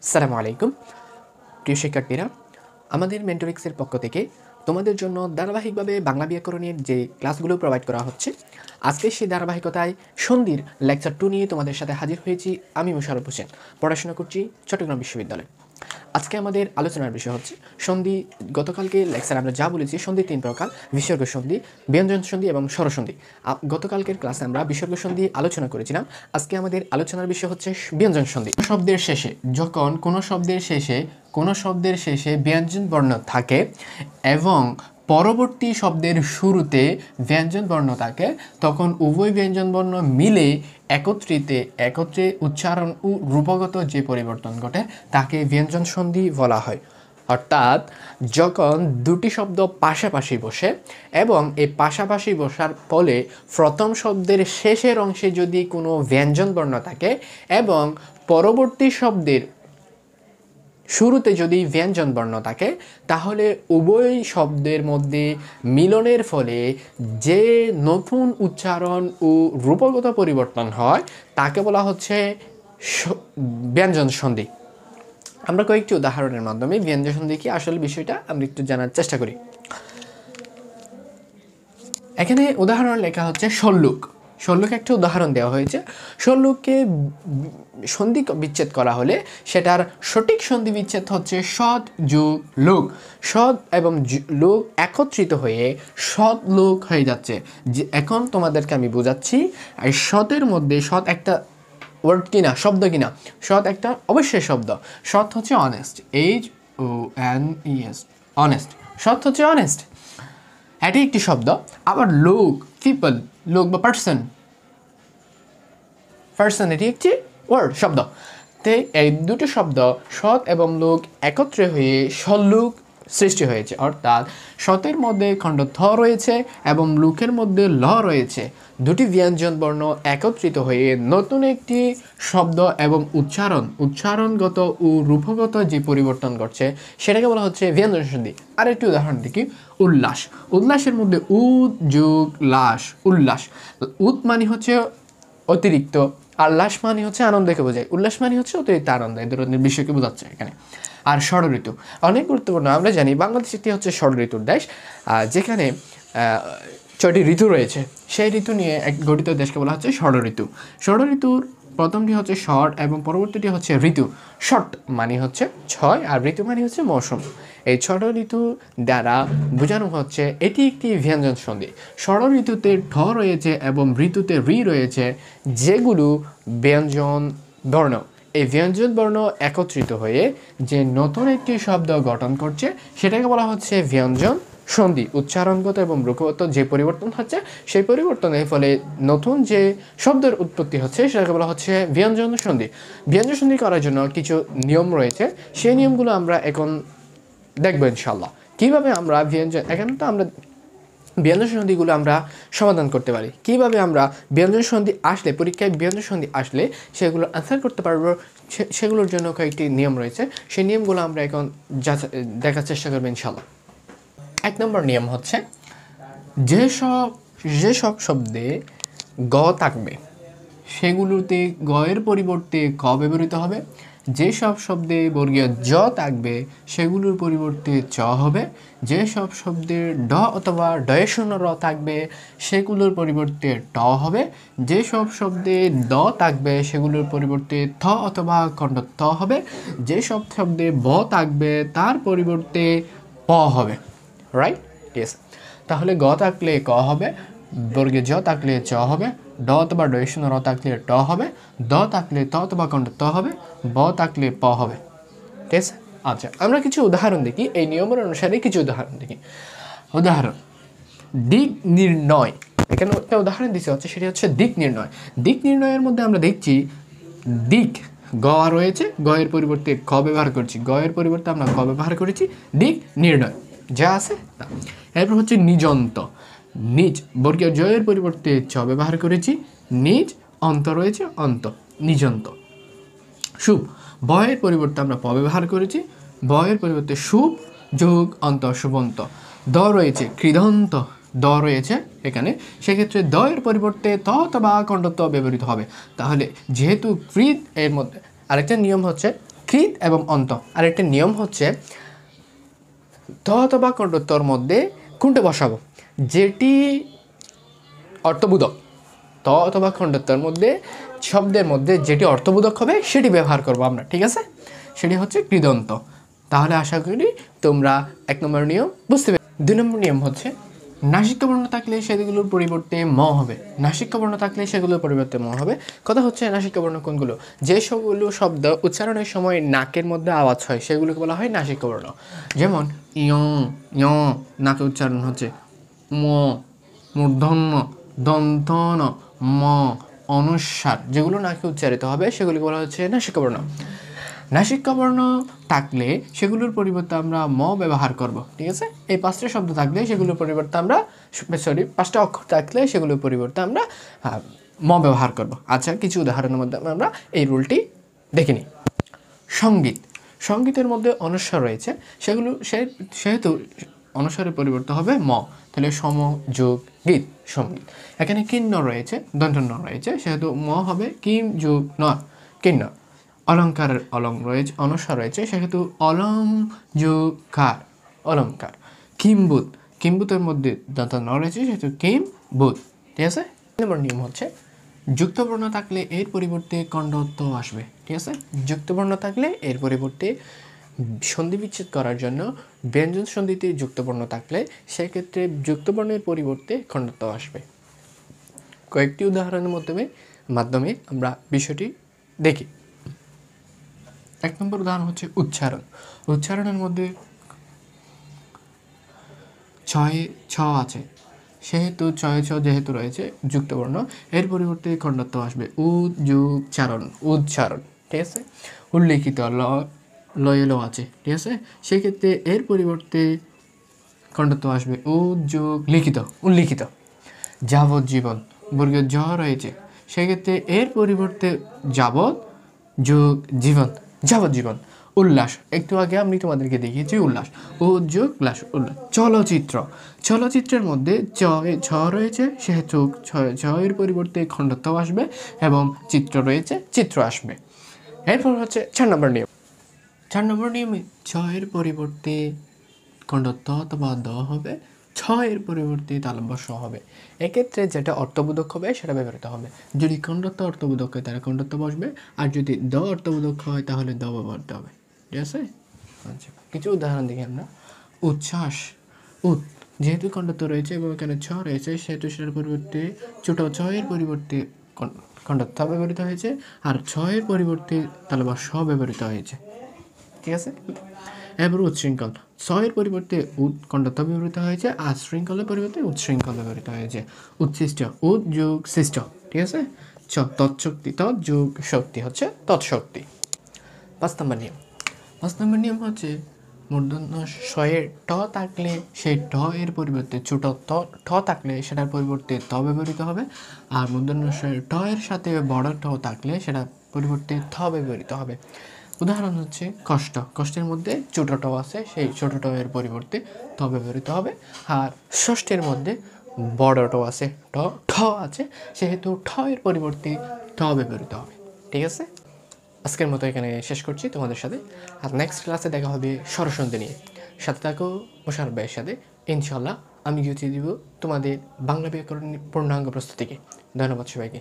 আসসালামু আলাইকুম প্রিয় শিক্ষার্থীরা, আমাদের মেন্টরিক্সের পক্ষ থেকে তোমাদের জন্য ধারাবাহিকভাবে বাংলা ব্যাকরণের যে ক্লাসগুলো প্রোভাইড করা হচ্ছে, আজকে সেই ধারাবাহিকতায় সন্ধির লেকচার 2 নিয়ে তোমাদের সাথে হাজির হয়েছি। আমি মোশাররফ হোসেন, পড়াশোনা করছি চট্টগ্রাম বিশ্ববিদ্যালয়ে। আজকে আমাদের আলোচনার বিষয় হচ্ছে সন্ধি। গতকালকে লেকচার আমরা যা বলেছি, সন্ধি 3 প্রকার: বিসর্গ সন্ধি, ব্যঞ্জন সন্ধি এবং স্বরসন্ধি। গতকালকের ক্লাসে আমরা বিসর্গ সন্ধি আলোচনা করেছিলাম। আজকে আমাদের আলোচনার বিষয় হচ্ছে ব্যঞ্জন সন্ধি। শব্দের শেষে, যখন কোনো শব্দের শেষে ব্যঞ্জন বর্ণ থাকে এবং পরবর্তী শব্দের শুরুতে ব্যঞ্জন বর্ণ থাকে, তখন উভয় ব্যঞ্জন বর্ণ মিলে একত্রে উচ্চারণ ও রূপগত যে পরিবর্তন ঘটে তাকে ব্যঞ্জন সন্ধি বলা হয়। অর্থাৎ যখন দুটি শব্দ পাশাপাশি বসে এবং এই পাশাপাশি বসার ফলে প্রথম শব্দের শেষের অংশে যদি কোনো ব্যঞ্জন বর্ণ থাকে এবং পরবর্তী শব্দের শুরুতে যদি ব্যঞ্জন বর্ণ থাকে, তাহলে উভয় শব্দের মধ্যে মিলনের ফলে যে নতুন উচ্চারণ ও রূপগত পরিবর্তন হয় তাকে বলা হচ্ছে ব্যঞ্জন সন্ধি। আমরা কয়েকটি উদাহরণের মাধ্যমে ব্যঞ্জন সন্ধি কি আসল বিষয়টা আমরা একটু জানার চেষ্টা করি। এখানে উদাহরণ লেখা হচ্ছে সল্লুক। একটা উদাহরণ দেওয়া হয়েছে। সল্লুককে সন্ধি বিচ্ছেদ করা হলে সেটার সঠিক সন্ধি বিচ্ছেদ হচ্ছে সৎ যোগ লোক। সৎ এবং লোক একত্রিত হয়ে সৎ লোক হয়ে যাচ্ছে। যে এখন তোমাদেরকে আমি বোঝাচ্ছি, এই সতের মধ্যে সৎ একটা ওয়ার্ড কিনা, শব্দ কিনা। সৎ একটা অবশ্যই শব্দ। সৎ হচ্ছে অনেস্ট, HONEST, অনেস্ট। সৎ হচ্ছে অনেস্ট, এটি একটি শব্দ। আবার লোক, পিপল, লোক বা পার্সন, এটি একটি ওয়ার্ড, শব্দ। তাই এই দুটো শব্দ সৎ এবং লোক একত্রে হয়ে সল্লুক সৃষ্টি হয়েছে। অর্থাৎ সতের মধ্যে খণ্ড থ রয়েছে এবং লুকের মধ্যে ল রয়েছে। দুটি ব্যঞ্জন বর্ণ একত্রিত হয়ে নতুন একটি শব্দ এবং উচ্চারণগত ও রূপগত যে পরিবর্তন ঘটছে সেটাকে বলা হচ্ছে ব্যঞ্জন সন্ধি। আর একটি উদাহরণ দেখি, উল্লাস। উল্লাসের মধ্যে উদ যোগ লাস, উল্লাস। উদ মানে হচ্ছে অতিরিক্ত, আর লাস মানে হচ্ছে আনন্দকে বোঝায়। উল্লাস মানে হচ্ছে অতিরিক্ত আনন্দ, এই ধরনের বিষয়কে বোঝাচ্ছে এখানে। আর ষড় ঋতু অনেক গুরুত্বপূর্ণ। আমরা জানি বাংলাদেশ একটি হচ্ছে ষড় ঋতুর দেশ, যেখানে 6টি ঋতু রয়েছে। সেই ঋতু নিয়ে এক গঠিত দেশকে বলা হচ্ছে ষড় ঋতু। ষড় ঋতুর প্রথমটি হচ্ছে ষড় এবং পরবর্তীটি হচ্ছে ঋতু। ষট মানে হচ্ছে 6 আর ঋতু মানে হচ্ছে মৌসুম। এই ষড় ঋতু দ্বারা বোঝানো হচ্ছে এটি একটি ব্যঞ্জন সন্ধি। ষড় ঋতুতে ঠ রয়েছে এবং ঋতুতে রি রয়েছে, যেগুলো ব্যঞ্জন বর্ণ। এই ব্যঞ্জন বর্ণ একত্রিত হয়ে যে নতুন একটি শব্দ গঠন করছে সেটাকে বলা হচ্ছে ব্যঞ্জন সন্ধি। উচ্চারণগত এবং রূপগত যে পরিবর্তন হচ্ছে সেই পরিবর্তনের ফলে নতুন যে শব্দের উৎপত্তি হচ্ছে সেটাকে বলা হচ্ছে ব্যঞ্জন সন্ধি। ব্যঞ্জন সন্ধি করার জন্য কিছু নিয়ম রয়েছে, সেই নিয়মগুলো আমরা এখন দেখবো ইনশাল্লাহ। কীভাবে আমরা এখানে তো আমরা ব্যঞ্জন সন্ধিগুলো আমরা সমাধান করতে পারি। কিভাবে আমরা ব্যঞ্জন সন্ধি আসলে, পরীক্ষায় ব্যঞ্জন সন্ধি আসলে সেগুলো আনসার করতে পারবো, সেগুলোর জন্য কয়েকটি নিয়ম রয়েছে। সেই নিয়মগুলো আমরা এখন দেখার চেষ্টা করবো ইনশাল্লাহ। 1 নম্বর নিয়ম হচ্ছে, যেসব শব্দে গ থাকবে সেগুলোতে গ এর পরিবর্তে ক ব্যবহৃত হবে। যেসব শব্দে বর্গীয় জ থাকবে সেগুলোর পরিবর্তে চ হবে। যেসব শব্দের ড অথবা ডয়ে শূন্য র থাকবে সেগুলোর পরিবর্তে ট হবে। যেসব শব্দে দ থাকবে সেগুলোর পরিবর্তে থ অথবা খণ্ড ত হবে। যেসব শব্দে ব থাকবে তার পরিবর্তে প হবে। রাইট? ইয়েস। তাহলে গ থাকলে ক হবে, বর্গে জ থাকলে চ হবে, ড অথবা ডয়ে শূন্য র থাকলে ট হবে, দ থাকলে ত অথবা খণ্ড ত হবে, ব থাকলে প হবে। ঠিক আছে? আচ্ছা, আমরা কিছু উদাহরণ দেখি। এই নিয়মের অনুসারে কিছু উদাহরণ দেখি। উদাহরণ, দিক নির্ণয়। এখানে একটা উদাহরণ দিতে হচ্ছে, সেটি হচ্ছে দিক নির্ণয়। দিক নির্ণয়ের মধ্যে আমরা দেখছি দিক গ রয়েছে, গ এর পরিবর্তে ক ব্যবহার করছি, গ এর পরিবর্তে আমরা ক ব্যবহার করেছি। দিক নির্ণয় যা আছে তা। এরপর হচ্ছে নিজন্ত। নিজ বর্গীয় জ এর পরিবর্তে চ ব্যবহার করেছি, নিজ অন্ত রয়েছে, অন্ত, নিজন্ত। শুভ, ব এর পরিবর্তে আমরা প ব্যবহার করেছি, ব এর পরিবর্তে শুভ যোগ অন্ত, শুভন্ত। দ রয়েছে কৃদন্ত, দ রয়েছে এখানে, সেক্ষেত্রে দ এর পরিবর্তে ত অথবা খণ্ড ত ব্যবহৃত হবে। তাহলে যেহেতু কৃদ এর মধ্যে, আরেকটা নিয়ম হচ্ছে কৃত এবং অন্ত। আর একটা নিয়ম হচ্ছে ত অথবা কণ্ঠত্বর মধ্যে কোনটা বসাবো, যেটি অর্থবোধক, ত অথবা খণ্ডত্বর মধ্যে শব্দের মধ্যে যেটি অর্থবোধক হবে সেটি ব্যবহার করব আমরা, ঠিক আছে? সেটি হচ্ছে কৃদন্ত। তাহলে আশা করি তোমরা 1 নম্বর নিয়ম বুঝতে পেরে। 2 নম্বর নিয়ম হচ্ছে নাসিকা বর্ণ থাকলে সেগুলোর পরিবর্তে ম হবে, নাসিকা বর্ণ থাকলে সেগুলোর পরিবর্তে ম হবে। কথা হচ্ছে নাসিকা বর্ণ কোনগুলো, যে সবগুলো শব্দ উচ্চারণের সময় নাকের মধ্যে আওয়াজ হয় সেগুলোকে বলা হয় নাসিকা বর্ণ। যেমন ইয় ইয় নাকে উচ্চারণ হচ্ছে, ম মূর্ধন্য দন্তন ম অনুস্বার যেগুলো নাকে উচ্চারিত হবে সেগুলিকে বলা হচ্ছে নাসিকা বর্ণ। নাসিকা বর্ণ থাকলে সেগুলোর পরিবর্তে আমরা ম ব্যবহার করব, ঠিক আছে? এই 5টা শব্দ থাকলে সেগুলোর পরিবর্তে আমরা 5টা অক্ষর থাকলে সেগুলোর পরিবর্তে আমরা ম ব্যবহার করব। আচ্ছা, কিছু উদাহরণের মধ্যে আমরা এই রুলটি দেখে নিই। সঙ্গীত, সঙ্গীতের মধ্যে অনুস্বার রয়েছে, সেগুলো সেহেতু অনুস্বারের পরিবর্তে হবে ম, তাহলে সম যোগ গীত সঙ্গীত। এখানে কিন্নর রয়েছে, দন্তন্য রয়েছে, সেহেতু ম হবে কিম যোগ নর কিন্নর। অলঙ্কারের অলং রয়েছে, অনুস্বার রয়েছে, সেহেতু অলং যোগ কার অলঙ্কার। কিম্বুত, কিম্বুতের মধ্যে দন্তন্য রয়েছে, সেহেতু কিম বুত, ঠিক আছে? নম্বর নিয়ম হচ্ছে যুক্তবর্ণ থাকলে এর পরিবর্তে কণ্ঠত্ব আসবে, ঠিক আছে? যুক্তবর্ণ থাকলে এর পরিবর্তে সন্ধি বিচ্ছেদ করার জন্য ব্যঞ্জন সন্ধিতে যুক্তবর্ণ থাকলে সেক্ষেত্রে যুক্তবর্ণের পরিবর্তে খণ্ডত্ব আসবে। কয়েকটি উদাহরণের মাধ্যমে আমরা বিষয়টি দেখি। 1 নম্বর উদাহরণ হচ্ছে উচ্চারণ। উচ্চারণের মধ্যে ছয় ছ আছে, সেহেতু ছয় ছ যেহেতু রয়েছে যুক্তবর্ণ, এর পরিবর্তে খণ্ডত্ব আসবে উচ্চারণ উচ্চারণ, ঠিক আছে? উল্লিখিত লয়ে ল আছে, ঠিক আছে? সেক্ষেত্রে এর পরিবর্তে খণ্ডত্ব আসবে যোগ লিখিত উল্লিখিত। যাবজ্জীবন, বর্গীয় জ রয়েছে, সেক্ষেত্রে এর পরিবর্তে যাবৎ যোগ জীবন যাবজ্জীবন। উল্লাস, একটু আগে আমি তোমাদেরকে দেখিয়েছি উল্লাস, যোগ উল্লাস উল্লাস। চলচ্চিত্র, চলচ্চিত্রের মধ্যে ছ রয়েছে, সেহেতু ছ এর পরিবর্তে খণ্ডত্ব আসবে এবং চিত্র রয়েছে চিত্র আসবে। এরপর হচ্ছে 4 নম্বর নিয়ম। 4 নম্বর নিয়মে ছ এর পরিবর্তে খণ্ডত্ব অথবা দ হবে, ছ এর পরিবর্তে তালব্য স হবে। এক্ষেত্রে যেটা অর্থবোধক হবে সেটা ব্যবহৃত হবে। যদি খণ্ডত্ব অর্থবোধক হয় তাহলে খণ্ডত্ব বসবে, আর যদি দ অর্থবোধক হয় তাহলে দ ব্যবহৃত হবে, ঠিক আছে? আচ্ছা, কিছু উদাহরণ দেখি আমরা। উচ্ছ্বাস, যেহেতু খণ্ডত্ব রয়েছে এবং এখানে ছ রয়েছে, সেহেতু সেটার পরিবর্তে ছোট ছ এর পরিবর্তে খণ্ডত্ব ব্যবহৃত হয়েছে, আর ছ এর পরিবর্তে তালব্য স ব্যবহৃত হয়েছে, ঠিক আছে? এবার উচ্ছৃঙ্খল, ছ এর পরিবর্তে খণ্ডত্ব ব্যবহৃত হয়েছে, আর শৃঙ্খলের পরিবর্তে উচ্ছৃঙ্খল ব্যবহৃত হয়েছে। উচ্ছিষ্ট, যোগ সৃষ্ট, ঠিক আছে? তৎশক্তি, যোগ শক্তি হচ্ছে তৎশক্তি। 5 নম্বর নিয়ম। 5 নম্বর নিয়ম হচ্ছে মূর্ধন্য ষ এর ট থাকলে সেই ট এর পরিবর্তে ছোট ঠ থাকলে সেটার পরিবর্তে ত ব্যবহৃত হবে, আর মূর্ধন্য ষ এর ট এর সাথে বড় ট থাকলে সেটার পরিবর্তে থ ব্যবহৃত হবে। উদাহরণ হচ্ছে কষ্ট, কষ্টের মধ্যে ছোট ট আছে, সেই ছোট ট এর পরিবর্তে ত ব্যবহৃত হবে, আর ষষ্ঠের মধ্যে বড় ট আছে, ঠ আছে, সেহেতু ঠ এর পরিবর্তে ট ব্যবহৃত হবে, ঠিক আছে? আজকের মতো এখানে শেষ করছি তোমাদের সাথে, আর নেক্সট ক্লাসে দেখা হবে স্বরসন্ধি নিয়ে। সাথে থাকো মোশাররফ ভাইয়ের সাথে, ইনশাল্লাহ আমি গুছিয়ে দিব তোমাদের বাংলা ব্যাকরণ পূর্ণাঙ্গ প্রস্তুতিকে। ধন্যবাদ সবাইকে।